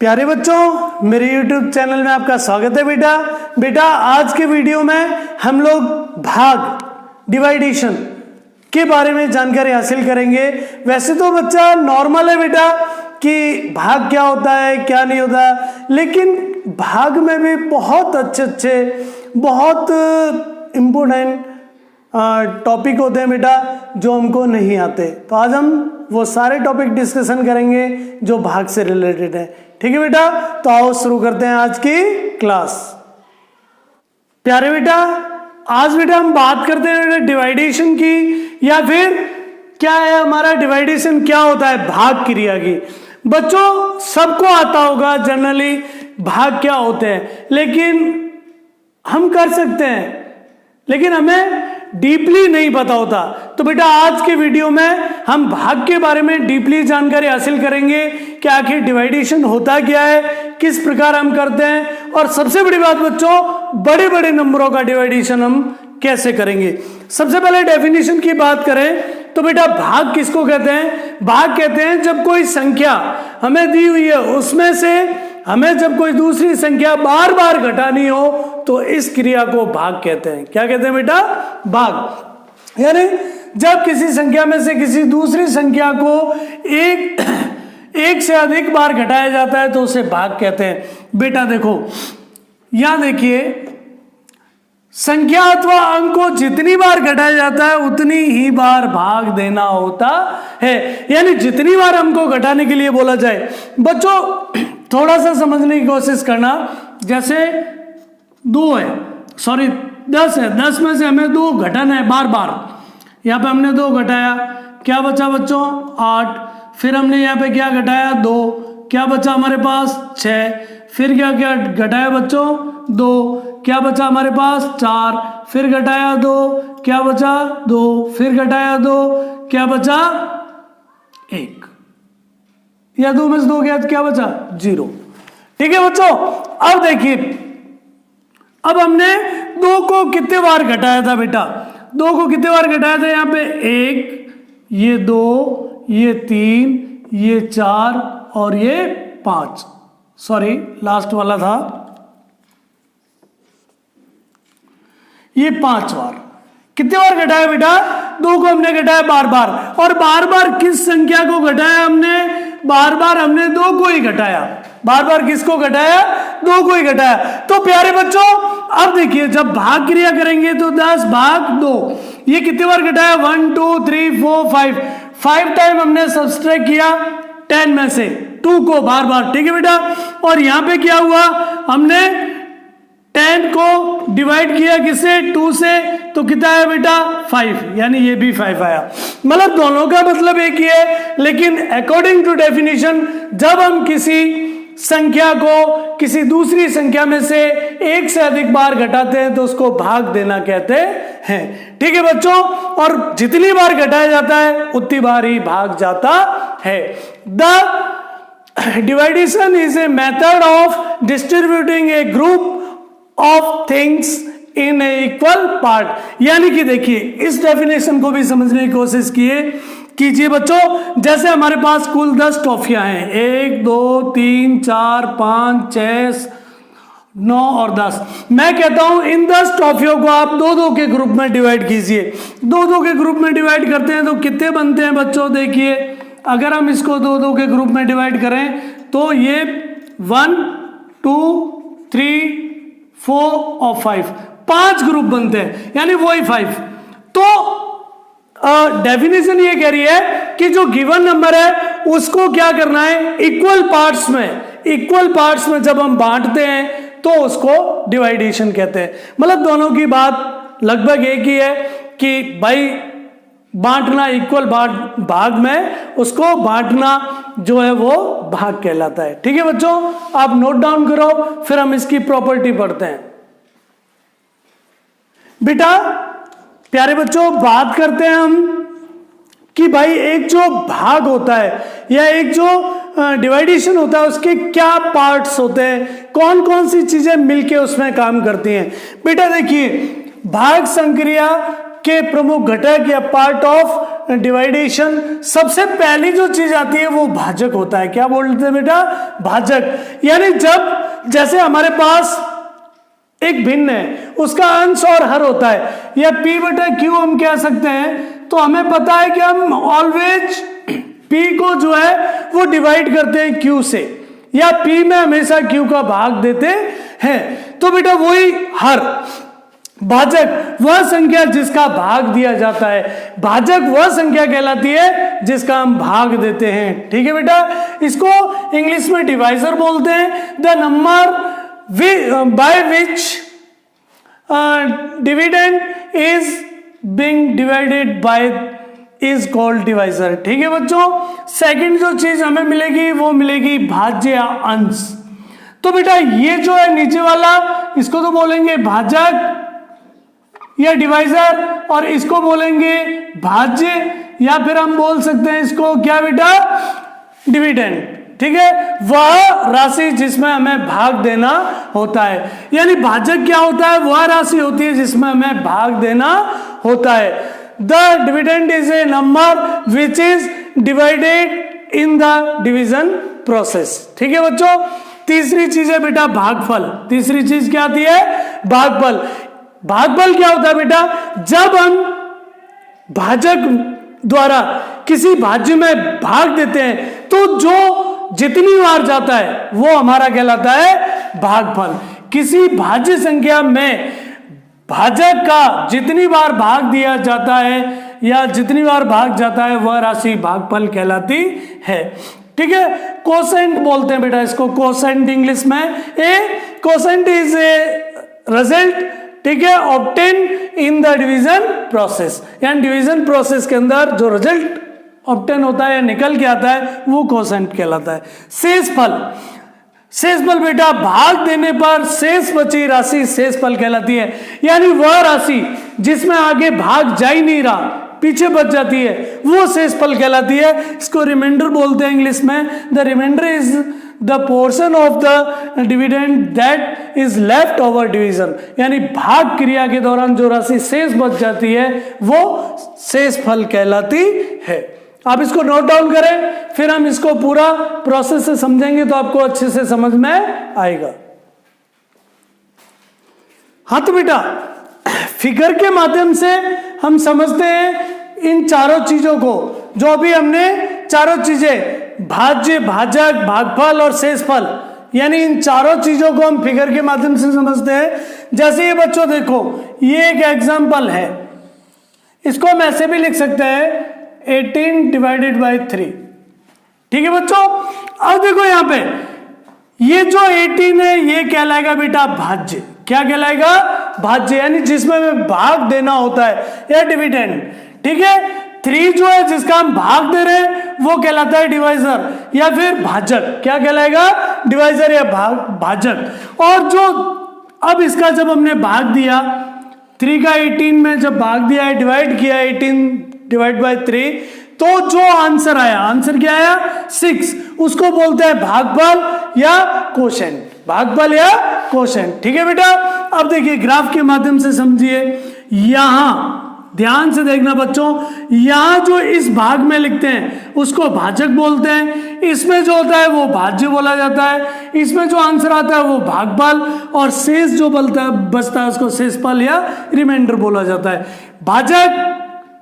प्यारे बच्चों, मेरे YouTube चैनल में आपका स्वागत है बेटा आज के वीडियो में हम लोग भाग डिवाइडेशन के बारे में जानकारी हासिल करेंगे। वैसे तो बच्चा नॉर्मल है बेटा कि भाग क्या होता है क्या नहीं होता, लेकिन भाग में भी बहुत अच्छे बहुत इम्पोर्टेंट टॉपिक होते हैं बेटा जो हमको नहीं आते। तो आज हम वो सारे टॉपिक डिस्कशन करेंगे जो भाग से रिलेटेड है। ठीक है बेटा, तो आओ शुरू करते हैं आज की क्लास। प्यारे बेटा, आज बेटा हम बात करते हैं डिवाइडेशन की, या फिर क्या है हमारा डिवाइडेशन, क्या होता है भाग क्रिया की। बच्चों सबको आता होगा जनरली भाग क्या होते हैं, लेकिन हम कर सकते हैं, लेकिन हमें डीपली नहीं पता होता। तो बेटा आज के वीडियो में हम भाग के बारे में डीपली जानकारी हासिल करेंगे कि आखिर डिवाइडेशन होता क्या है, किस प्रकार हम करते हैं, और सबसे बड़ी बात बच्चों, बड़े बड़े नंबरों का डिवाइडेशन हम कैसे करेंगे। सबसे पहले डेफिनेशन की बात करें तो बेटा भाग किसको कहते हैं? भाग कहते हैं जब कोई संख्या हमें दी हुई है उसमें से हमें जब कोई दूसरी संख्या बार बार घटानी हो तो इस क्रिया को भाग कहते हैं। क्या कहते हैं बेटा? भाग। यानी जब किसी संख्या में से किसी दूसरी संख्या को एक से अधिक बार घटाया जाता है तो उसे भाग कहते हैं। बेटा देखो यहां देखिए, संख्या अथवा अंक को जितनी बार घटाया जाता है उतनी ही बार भाग देना होता है। यानी जितनी बार अंक को घटाने के लिए बोला जाए, बच्चों थोड़ा सा समझने की कोशिश करना। जैसे 2 है, सॉरी 10 है, 10 में से हमें 2 घटाना है बार बार। यहाँ पे हमने 2 घटाया, क्या बचा बच्चों? 8। फिर हमने यहाँ पे क्या घटाया? 2। क्या बचा हमारे पास? 6। फिर क्या क्या घटाया बच्चों? 2। क्या बचा हमारे पास? 4। फिर घटाया 2, क्या बचा? 2। फिर घटाया 2, क्या बचा? 1। या 2 में से 2 गया तो क्या बचा? 0। ठीक है बच्चों, अब देखिए, अब हमने 2 को कितने बार घटाया था बेटा? 2 को कितने बार घटाया था? यहाँ पे 1, ये 2, ये 3, ये 4 और ये 5। सॉरी लास्ट वाला था, ये 5 बार। कितने बार घटाया बेटा? 2 को हमने घटाया बार बार। और बार बार किस संख्या को घटाया हमने? बार बार हमने 2 को ही घटाया। बार बार किसको घटाया? 2 को ही घटाया। तो प्यारे बच्चों अब देखिए, जब भाग क्रिया करेंगे तो 10 भाग 2, ये कितने बार घटाया? 1 2 3 4 5 टाइम हमने सब्सट्रैक्ट किया 10 में से 2 को बार बार। ठीक है बेटा, और यहां पे क्या हुआ? हमने 10 को डिवाइड किया किससे? 2 से, तो कितना आया बेटा? 5। यानी ये भी 5 आया। मतलब दोनों का मतलब एक ही है, लेकिन अकॉर्डिंग टू डेफिनेशन जब हम किसी संख्या को किसी दूसरी संख्या में से एक से अधिक बार घटाते हैं तो उसको भाग देना कहते हैं। ठीक है बच्चों, और जितनी बार घटाया जाता है उतनी बार ही भाग जाता है। The division is a method of distributing a group of things in equal part. यानी कि देखिए, इस डेफिनेशन को भी समझने की कोशिश कीजिए बच्चों। जैसे हमारे पास कुल 10 टॉफियां हैं, 1 2 3 4 5 6 9 और 10। मैं कहता हूं इन 10 टॉफियों को आप 2-2 के ग्रुप में डिवाइड कीजिए। 2-2 के ग्रुप में डिवाइड करते हैं तो कितने बनते हैं बच्चों? देखिए, अगर हम इसको 2-2 के ग्रुप में डिवाइड करें तो ये 1 2 3 4 और 5 ग्रुप बनते हैं, यानी वही 5। तो डेफिनेशन ये कह रही है कि जो गिवन नंबर है उसको क्या करना है? इक्वल पार्ट्स में जब हम बांटते हैं तो उसको डिवाइडेशन कहते हैं। मतलब दोनों की बात लगभग एक ही है कि भाई बांटना, इक्वल भाग में उसको बांटना जो है वो भाग कहलाता है। ठीक है बच्चों, आप नोट डाउन करो, फिर हम इसकी प्रॉपर्टी पढ़ते हैं। बेटा प्यारे बच्चों, बात करते हैं हम कि भाई एक जो भाग होता है या एक जो डिवाइडेशन होता है उसके क्या पार्ट्स होते हैं, कौन कौन सी चीजें मिलके उसमें काम करती हैं। बेटा देखिए, भाग संक्रिया के प्रमुख घटक या पार्ट ऑफ डिवाइडेशन, सबसे पहली जो चीज आती है वो भाजक होता है। क्या बोलते हैं बेटा? भाजक। यानी जब जैसे हमारे पास एक भिन्न है, उसका अंश और हर होता है, या p बटा q हम कह सकते हैं, तो हमें पता है कि हम ऑलवेज p को जो है वो डिवाइड करते हैं q से, या p में हमेशा q का भाग देते हैं। तो बेटा वही हर। भाजक वह संख्या जिसका भाग दिया जाता है, भाजक वह संख्या कहलाती है जिसका हम भाग देते हैं। ठीक है बेटा, इसको इंग्लिश में डिवाइजर बोलते हैं। The number by which dividend is being divided by is called divisor। ठीक है बच्चों, सेकंड जो चीज हमें मिलेगी वो मिलेगी भाज्य या अंश। तो बेटा ये जो है नीचे वाला, इसको तो बोलेंगे भाजक या डिवाइजर, और इसको बोलेंगे भाज्य, या फिर हम बोल सकते हैं इसको क्या बेटा? डिविडेंड। ठीक है, वह राशि जिसमें हमें भाग देना होता है। यानी भाजक क्या होता है? वह राशि होती है जिसमें हमें भाग देना होता है। The dividend is a number which is divided in the division process. ठीक है बच्चों, तीसरी चीज है बेटा भागफल। तीसरी चीज क्या आती है? भागफल। भागफल क्या होता है बेटा? जब हम भाजक द्वारा किसी भाज्य में भाग देते हैं तो जो जितनी बार जाता है वो हमारा कहलाता है भागफल। किसी भाज्य संख्या में भाजक का जितनी बार भाग दिया जाता है या जितनी बार भाग जाता है वह राशि भागफल कहलाती है। ठीक है, कोसेंट बोलते हैं बेटा इसको, कोसेंट इंग्लिश में। ए कोसेंट इज ए रिजल्ट, ठीक है, obtain in the division process. यानी डिवीजन प्रोसेस के अंदर जो रिजल्ट ऑब्टेन होता है या निकल के आता है वो कोसेंट कहलाता है। शेषफल। शेषफल बेटा भाग देने पर शेष बची राशि शेषफल कहलाती है। यानी वह राशि जिसमें आगे भाग जा ही नहीं रहा, पीछे बच जाती है, वो शेषफल कहलाती है। इसको रिमाइंडर बोलते हैं इंग्लिश में। The remainder is the portion of the dividend that is left over division. यानी भाग क्रिया के दौरान जो राशि शेष बच जाती है वो शेषफल कहलाती है। आप इसको नोट डाउन करें, फिर हम इसको पूरा प्रोसेस से समझेंगे तो आपको अच्छे से समझ में आएगा। हाँ तो बेटा फिगर के माध्यम से हम समझते हैं इन चारों चीजों को, जो अभी हमने चारों चीजें भाज्य, भाजक, भागफल और शेषफल, यानी इन चारों चीजों को हम फिगर के माध्यम से समझते हैं। जैसे ये बच्चों देखो, ये एक एग्जांपल है, इसको हम ऐसे भी लिख सकते हैं 18 डिवाइडेड बाई 3। ठीक है बच्चों, अब देखो यहां पे ये जो 18 है ये कहलाएगा बेटा भाज्य। क्या कहलाएगा? भाज्य, यानी जिसमें हमें भाग देना होता है या डिविडेंड। ठीक है, 3 जो है जिसका हम भाग दे रहे हैं वो कहलाता है डिवाइजर या फिर भाजक। क्या कहलाएगा? डिवाइजर या भाजक। और जो अब इसका जब हमने भाग दिया 3 का 18 में जब भाग दिया है, डिवाइड किया 18 डिवाइड बाय 3, तो जो आंसर आया, आंसर क्या आया? 6, उसको बोलते हैं भागफल या कोशेंट। भागफल या कोशेंट। ठीक है बेटा, अब देखिए ग्राफ के माध्यम से समझिए। यहां ध्यान से देखना बच्चों, यहां जो इस भाग में लिखते हैं उसको भाजक बोलते हैं, इसमें जो होता है वो भाज्य बोला जाता है, इसमें जो आंसर आता है वो भागफल, और शेष जो बचता है उसको शेषफल या रिमाइंडर बोला जाता है। भाजक,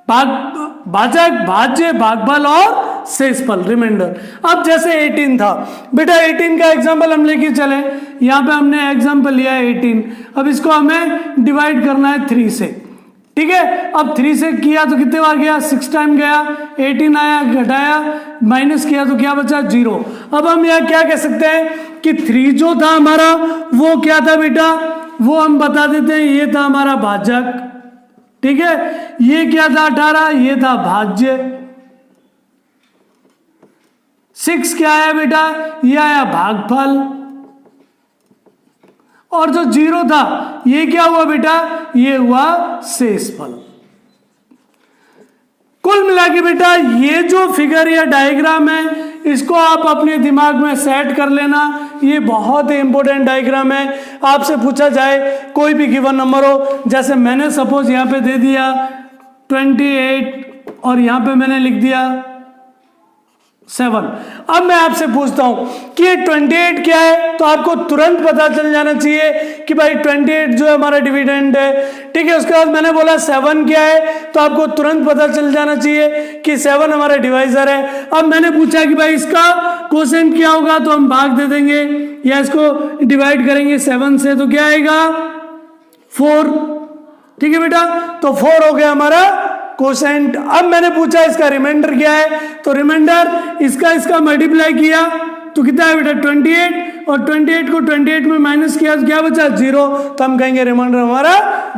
भाजक, भाज्य, भागफल और शेषफल, रिमाइंडर। अब जैसे 18 था बेटा, 18 का एग्जांपल हम लेके चले, यहां पे हमने एग्जांपल लिया है 18। अब इसको हमें डिवाइड करना है 3 से। ठीक है, अब 3 से किया तो कितने बार गया? 6 टाइम गया। 18 आया, घटाया, माइनस किया तो क्या बचा? 0। अब हम यहाँ क्या कह सकते हैं कि 3 जो था हमारा वो क्या था बेटा? वो हम बता देते हैं, ये था हमारा भाजक। ठीक है, ये क्या था? 18, ये था भाज्य। 6 क्या आया बेटा? ये आया भागफल। और जो 0 था ये क्या हुआ बेटा? ये हुआ शेषफल। कुल मिला के बेटा ये जो फिगर या डायग्राम है इसको आप अपने दिमाग में सेट कर लेना। ये बहुत ही इंपॉर्टेंट डायग्राम है। आपसे पूछा जाए कोई भी गिवन नंबर हो, जैसे मैंने सपोज यहां पे दे दिया 28 और यहां पे मैंने लिख दिया 7। अब मैं आपसे पूछता हूं कि ये 28 क्या है, तो आपको तुरंत पता चल जाना चाहिए कि भाई 28 जो है हमारा डिविडेंड है, ठीक है। उसके बाद मैंने बोला 7 क्या है, तो आपको तुरंत पता चल जाना चाहिए कि 7 हमारा डिवाइजर है। अब मैंने पूछा कि भाई इसका कोसेंट क्या होगा, तो हम भाग दे देंगे या इसको डिवाइड करेंगे 7 से, तो क्या आएगा 4, ठीक है बेटा। तो 4 हो गया हमारा कोसेंट। अब मैंने पूछा इसका रिमाइंडर क्या है, तो रिमाइंडर इसका मल्टीप्लाई किया तो कितना है बेटा 28, और 28 को 28 में माइनस किया तो क्या बचा 0, तो हम कहेंगे रिमाइंडर हमारा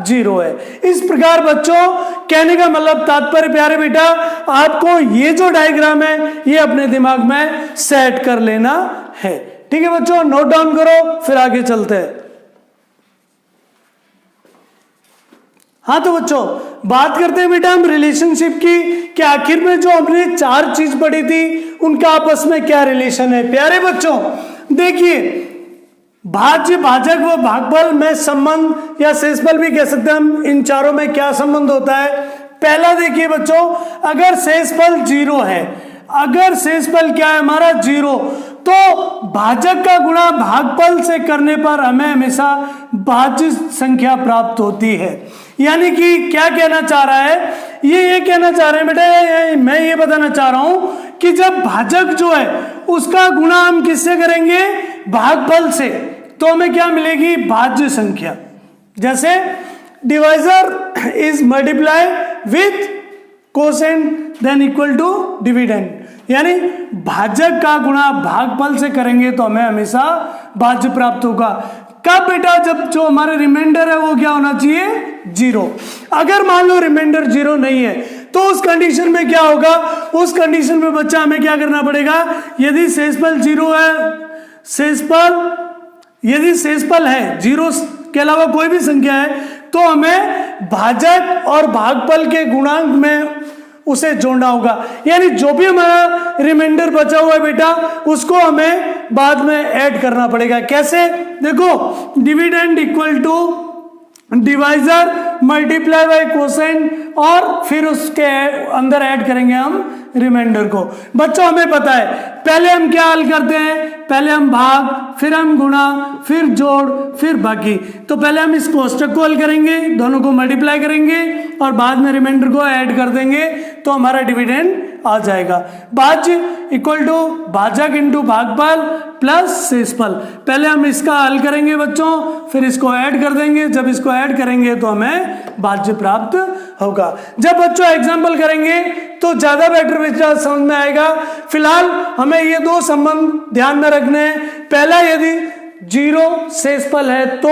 0 है। इस प्रकार बच्चों कहने का मतलब तात्पर्य प्यारे बेटा, आपको ये जो डायग्राम है ये अपने दिमाग में सेट कर लेना है, ठीक है बच्चों। नोट डाउन करो, फिर आगे चलते हैं। हाँ तो बच्चों बात करते हैं बेटा हम रिलेशनशिप की, कि आखिर में जो हमने 4 चीज पढ़ी थी उनका आपस में क्या रिलेशन है। प्यारे बच्चों देखिए, भाज्य, भाजक व भागफल में संबंध या शेषफल भी कह सकते हैं हम, इन चारों में क्या संबंध होता है। पहला देखिए बच्चों, अगर शेषफल 0 है, अगर शेषफल क्या है हमारा 0, तो भाजक का गुणा भागफल से करने पर हमें हमेशा भाज्य संख्या प्राप्त होती है। यानी कि क्या कहना चाह रहा है, ये कहना चाह रहे हैं बेटा, मैं ये बताना चाह रहा हूं कि जब भाजक जो है उसका गुणा हम किससे करेंगे, भागफल से, तो हमें क्या मिलेगी, भाज्य संख्या। जैसे divisor is multiply with quotient then equal to dividend, यानी भाजक का गुणा भागफल से करेंगे तो हमें हमेशा भाज्य प्राप्त होगा। कब बेटा, जब जो हमारे रिमाइंडर है वो क्या होना चाहिए 0। अगर मान लो रिमाइंडर 0 नहीं है तो उस कंडीशन में क्या होगा, उस कंडीशन में बच्चा हमें क्या करना पड़ेगा, यदि शेषफल 0 है, यदि शेषफल है 0 के अलावा कोई भी संख्या है, तो हमें भाजक और भागफल के गुणांक में उसे जोड़ना होगा। यानी जो भी हमारा रिमाइंडर बचा हुआ है बेटा उसको हमें बाद में ऐड करना पड़ेगा। कैसे, देखो dividend equal to divisor multiply by quotient, और फिर उसके अंदर ऐड करेंगे हम रिमाइंडर को। बच्चों हमें पता है पहले हम क्या हल करते हैं, पहले हम भाग, फिर हम गुणा, फिर जोड़, फिर बाकी। तो पहले हम इस कोष्टक को हल करेंगे, दोनों को मल्टीप्लाई करेंगे और बाद में रिमाइंडर को ऐड कर देंगे तो हमारा डिविडेंड आ जाएगा। भाज्य इक्वल टू भाजक इंटू भागफल प्लस शेषफल। पहले हम इसका हल करेंगे बच्चों, फिर इसको ऐड कर देंगे, जब इसको ऐड करेंगे तो हमें भाज्य प्राप्त होगा। जब बच्चों एग्जाम्पल करेंगे तो ज्यादा बेटर बेटा समझ में आएगा। फिलहाल हमें ये 2 संबंध ध्यान में रखने हैं। पहला, यदि 0 शेषफल है तो,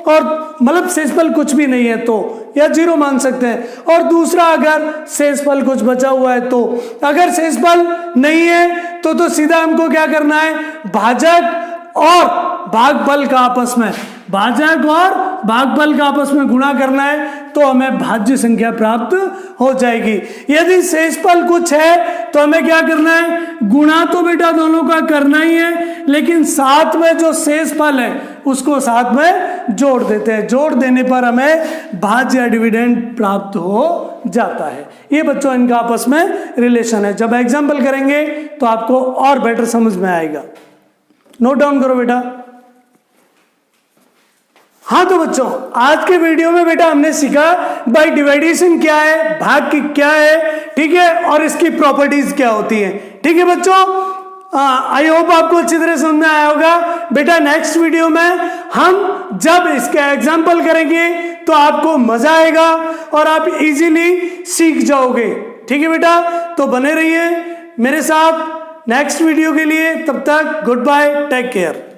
और मतलब शेषफल कुछ भी नहीं है तो, या 0 मान सकते हैं। और दूसरा, अगर शेषफल कुछ बचा हुआ है तो। अगर शेषफल नहीं है तो सीधा हमको क्या करना है, भाजक और भागफल का आपस में, भाजक और भागफल का आपस में गुणा करना है तो हमें भाज्य संख्या प्राप्त हो जाएगी। यदि शेषफल कुछ है तो हमें क्या करना है, गुणा तो बेटा दोनों का करना ही है, लेकिन साथ में जो शेषफल है उसको साथ में जोड़ देते हैं। जोड़ देने पर हमें भाज्य या डिविडेंड प्राप्त हो जाता है। ये बच्चों इनका आपस में रिलेशन है। जब एग्जाम्पल करेंगे तो आपको और बेटर समझ में आएगा। नोट डाउन करो बेटा। हाँ तो बच्चों आज के वीडियो में बेटा हमने सीखा बाय डिवाइडेशन क्या है, भाग की क्या है, ठीक है, और इसकी प्रॉपर्टीज क्या होती हैं। ठीक है बच्चों, आई होप आपको अच्छी तरह समझ में आया होगा। बेटा नेक्स्ट वीडियो में हम जब इसके एग्जाम्पल करेंगे तो आपको मजा आएगा और आप इजीली सीख जाओगे। ठीक है बेटा, तो बने रहिए मेरे साथ नेक्स्ट वीडियो के लिए। तब तक गुड बाय, टेक केयर।